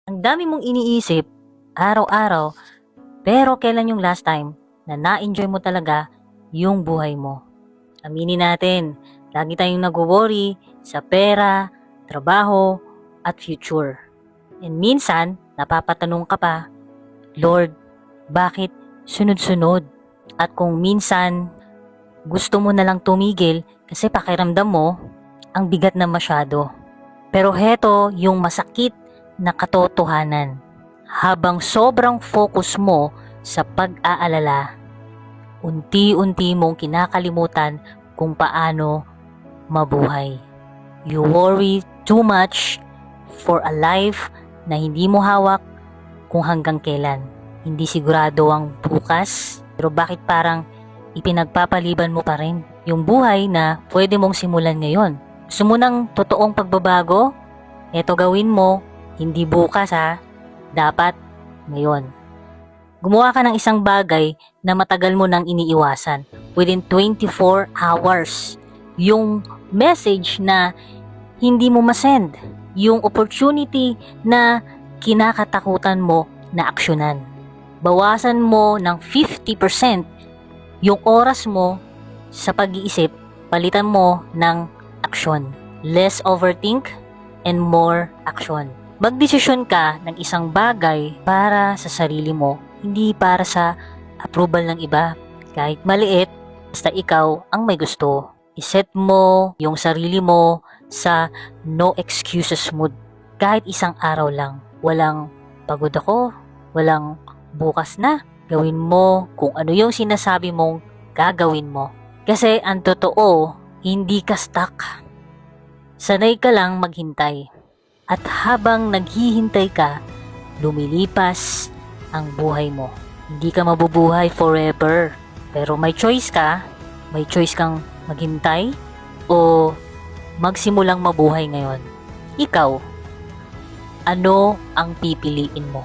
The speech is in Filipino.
Ang dami mong iniisip, araw-araw, pero kailan yung last time na na-enjoy mo talaga yung buhay mo? Aminin natin, lagi tayong nag-worry sa pera, trabaho, at future. And minsan, napapatanong ka pa, Lord, bakit sunod-sunod? At kung minsan, gusto mo na lang tumigil kasi pakiramdam mo, ang bigat na masyado. Pero heto yung masakit na katotohanan. Habang sobrang focus mo sa pag-aalala, unti-unti mong kinakalimutan kung paano mabuhay. You worry too much for a life na hindi mo hawak kung hanggang kailan. Hindi sigurado ang bukas, pero bakit parang ipinagpapaliban mo pa rin yung buhay na pwede mong simulan ngayon? Gusto mo ng totoong pagbabago? Eto gawin mo, hindi bukas ha, dapat ngayon. Gumawa ka ng isang bagay na matagal mo nang iniiwasan. Within 24 hours. Yung message na hindi mo masend. Yung opportunity na kinakatakutan mo na aksyonan. Bawasan mo ng 50% yung oras mo sa pag-iisip, palitan mo ng aksyon. Less overthink and more action. Magdesisyon ka ng isang bagay para sa sarili mo, hindi para sa approval ng iba. Kahit maliit, basta ikaw ang may gusto. Iset mo yung sarili mo sa no excuses mood. Kahit isang araw lang. Walang pagod ako, walang bukas na. Gawin mo kung ano yung sinasabi mong gagawin mo. Kasi ang totoo, hindi ka stuck. Sanay ka lang maghintay. At habang naghihintay ka, lumilipas ang buhay mo. Hindi ka mabubuhay forever. Pero may choice ka. May choice kang maghintay o magsimulang mabuhay ngayon. Ikaw, ano ang pipiliin mo?